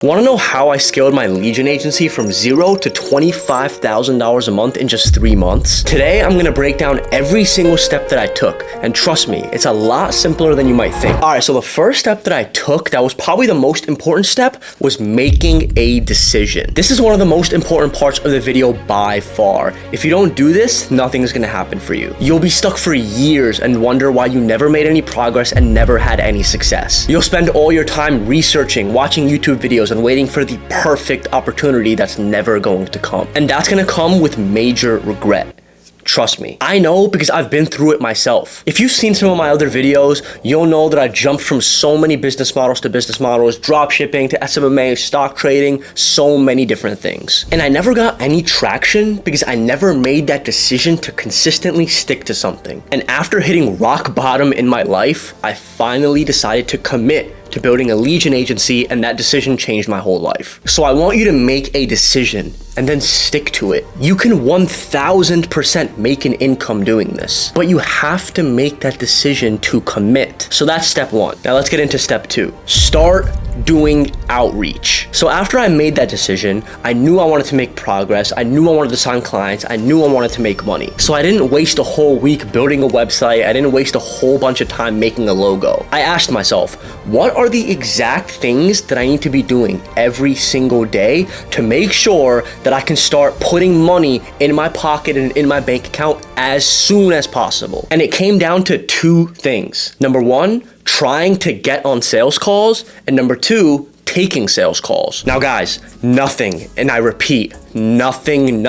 Want to know how I scaled my lead gen agency from $0 to $25,000 a month in just 3 months? Today, I'm going to break down every single step that I took. And trust me, it's a lot simpler than you might think. All right, so the first step that I took that was probably the most important step was making a decision. This is one of the most important parts of the video by far. If you don't do this, nothing is going to happen for you. You'll be stuck for years and wonder why you never made any progress and never had any success. You'll spend all your time researching, watching YouTube videos, and waiting for the perfect opportunity that's never going to come. And that's gonna come with major regret. Trust me. I know because I've been through it myself. If you've seen some of my other videos, you'll know that I jumped from so many business models to business models, drop shipping to SMMA, stock trading, so many different things. And I never got any traction because I never made that decision to consistently stick to something. And after hitting rock bottom in my life, I finally decided to commit to building a lead gen agency, and that decision changed my whole life. So I want you to make a decision and then stick to it. You can 1000% make an income doing this, but you have to make that decision to commit. So that's step one. Now let's get into step two. Start doing outreach. So after I made that decision, I knew I wanted to make progress. I knew I wanted to sign clients. I knew I wanted to make money. So I didn't waste a whole week building a website. I didn't waste a whole bunch of time making a logo. I asked myself, what are the exact things that I need to be doing every single day to make sure that I can start putting money in my pocket and in my bank account as soon as possible? And it came down to two things. Number one, trying to get on sales calls, and number two, taking sales calls. Now guys, nothing, and I repeat, nothing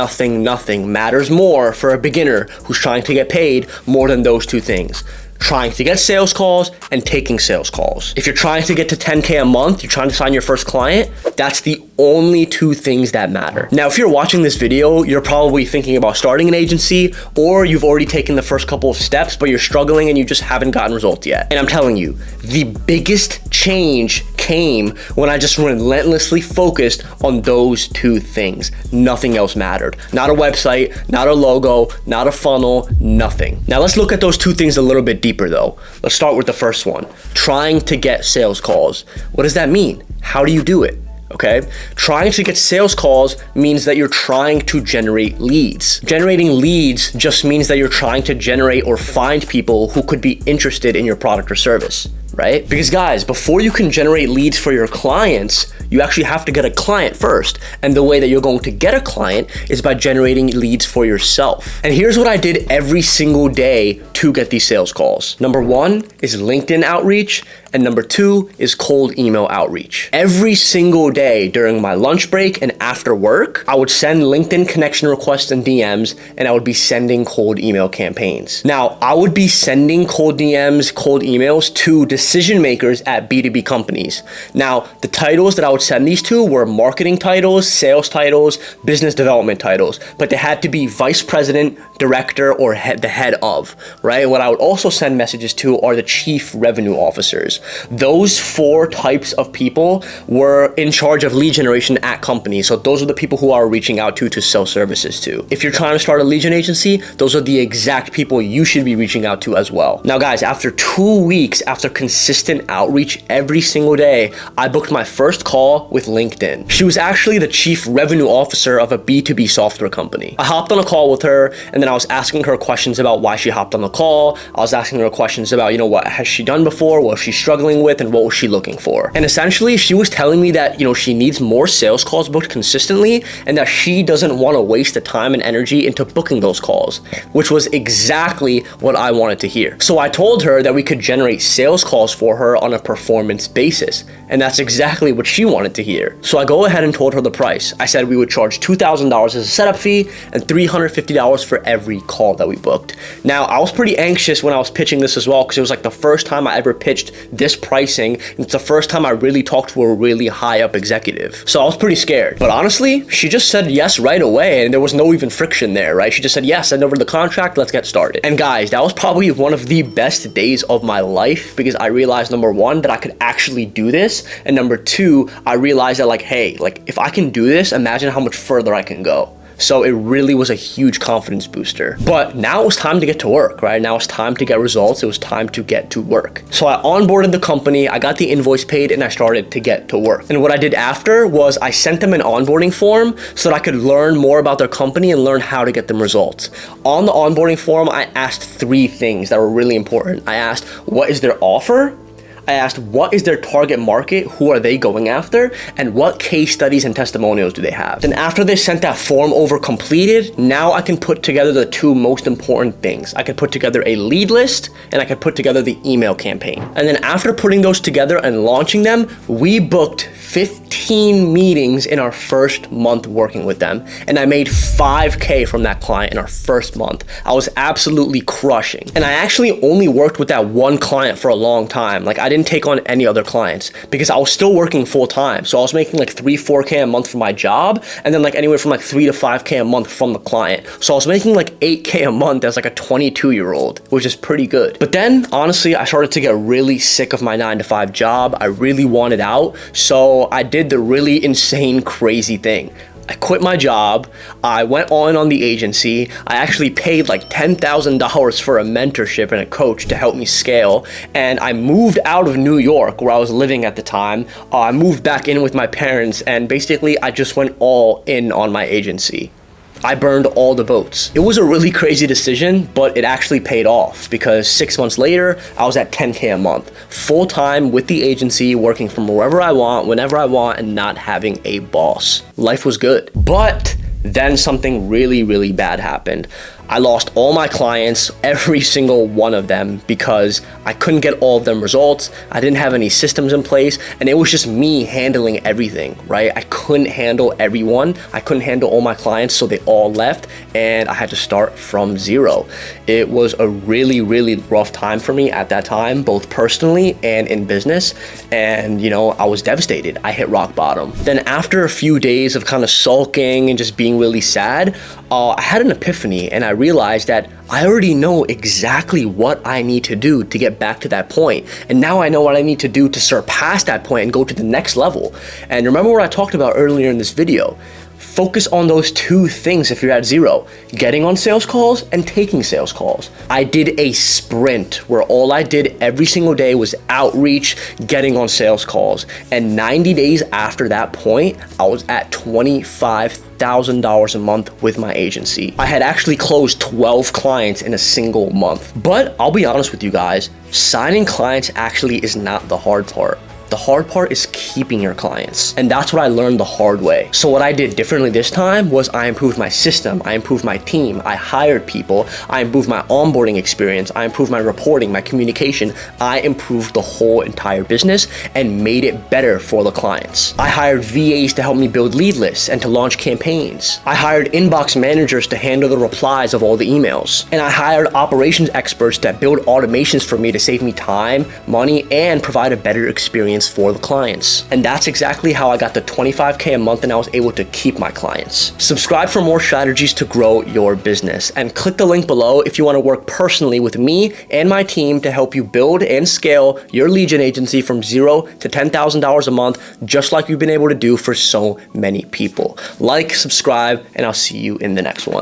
matters more for a beginner who's trying to get paid more than those two things. Trying to get sales calls and taking sales calls. If you're trying to get to 10K a month, you're trying to sign your first client, that's the only two things that matter. Now, if you're watching this video, you're probably thinking about starting an agency, or you've already taken the first couple of steps, but you're struggling and you just haven't gotten results yet. And I'm telling you, the biggest change came when I just relentlessly focused on those two things. Nothing else mattered. Not a website, not a logo, not a funnel, nothing. Now let's look at those two things a little bit deeper though. Let's start with the first one, trying to get sales calls. What does that mean? How do you do it? Okay, trying to get sales calls means that you're trying to generate leads. Generating leads just means that you're trying to generate or find people who could be interested in your product or service, right? Because guys, before you can generate leads for your clients, you actually have to get a client first. And the way that you're going to get a client is by generating leads for yourself. And here's what I did every single day to get these sales calls. Number one is LinkedIn outreach, and number two is cold email outreach. Every single day during my lunch break and after work, I would send LinkedIn connection requests and DMs, and I would be sending cold email campaigns. Now, I would be sending cold DMs, cold emails to decision makers at B2B companies. Now, the titles that I would send these to were marketing titles, sales titles, business development titles, but they had to be vice president, director, or the head of, right? What I would also send messages to are the chief revenue officers. Those four types of people were in charge of lead generation at companies. So those are the people who are reaching out to sell services to. If you're trying to start a lead gen agency, those are the exact people you should be reaching out to as well. Now guys, after 2 weeks, after consistent outreach every single day, I booked my first call with LinkedIn. She was actually the chief revenue officer of a B2B software company. I hopped on a call with her, and then I was asking her questions about why she hopped on the call. I was asking her questions about, what has she done before, what she's struggling with, and what was she looking for. And essentially, she was telling me that, she needs more sales calls booked consistently, and that she doesn't want to waste the time and energy into booking those calls, which was exactly what I wanted to hear. So I told her that we could generate sales calls for her on a performance basis, and that's exactly what she wanted to hear. So I go ahead and told her the price. I said we would charge $2,000 as a setup fee and $350 for every call that we booked. Now, I was pretty anxious when I was pitching this as well, because it was like the first time I ever pitched this pricing. It's the first time I really talked to a really high up executive. So I was pretty scared. But honestly, she just said yes right away, and there was no even friction there, right? She just said, yes, send over the contract, let's get started. And guys, that was probably one of the best days of my life, because I realized, number one, that I could actually do this. And number two, I realized that hey, if I can do this, imagine how much further I can go. So it really was a huge confidence booster. But now it was time to get to work, right? Now it's time to get results. It was time to get to work. So I onboarded the company, I got the invoice paid, and I started to get to work. And what I did after was I sent them an onboarding form so that I could learn more about their company and learn how to get them results. On the onboarding form, I asked 3 things that were really important. I asked, what is their offer? I asked, what is their target market? Who are they going after? And what case studies and testimonials do they have? Then after they sent that form over completed, now I can put together the 2 most important things. I could put together a lead list and I could put together the email campaign. And then after putting those together and launching them, we booked 15 meetings in our first month working with them. And I made $5K from that client in our first month. I was absolutely crushing. And I actually only worked with that one client for a long time. Like, I didn't take on any other clients because I was still working full time. So I was making like 3-4K a month for my job, and then like anywhere from like 3 to 5K a month from the client. So I was making like 8K a month as like a 22-year-old, which is pretty good. But then honestly, I started to get really sick of my 9-to-5 job. I really wanted out. So I did the really insane, crazy thing. I quit my job, I went on the agency, I actually paid like $10,000 for a mentorship and a coach to help me scale, and I moved out of New York where I was living at the time. I moved back in with my parents, and basically I just went all in on my agency. I burned all the boats. It was a really crazy decision, but it actually paid off because 6 months later, I was at 10K a month, full time with the agency, working from wherever I want, whenever I want, and not having a boss. Life was good. But then something really, really bad happened. I lost all my clients, every single one of them, because I couldn't get all of them results. I didn't have any systems in place, and it was just me handling everything, right? I couldn't handle everyone. I couldn't handle all my clients, so they all left, and I had to start from zero. It was a really, really rough time for me at that time, both personally and in business, and you know, I was devastated. I hit rock bottom. Then after a few days of kind of sulking and just being really sad, I had an epiphany, and I realized that I already know exactly what I need to do to get back to that point. And now I know what I need to do to surpass that point and go to the next level. And remember what I talked about earlier in this video. Focus on those 2 things if you're at zero: getting on sales calls and taking sales calls. I did a sprint where all I did every single day was outreach, getting on sales calls. And 90 days after that point, I was at $25,000 a month with my agency. I had actually closed 12 clients in a single month. But I'll be honest with you guys, signing clients actually is not the hard part. The hard part is keeping your clients. And that's what I learned the hard way. So what I did differently this time was I improved my system, I improved my team, I hired people, I improved my onboarding experience, I improved my reporting, my communication, I improved the whole entire business and made it better for the clients. I hired VAs to help me build lead lists and to launch campaigns. I hired inbox managers to handle the replies of all the emails. And I hired operations experts that build automations for me to save me time, money, and provide a better experience for the clients. And that's exactly how I got the 25K a month and I was able to keep my clients. Subscribe for more strategies to grow your business, and click the link below if you want to work personally with me and my team to help you build and scale your lead gen agency from $0 to $10,000 a month, just like you've been able to do for so many people. Like, subscribe, and I'll see you in the next one.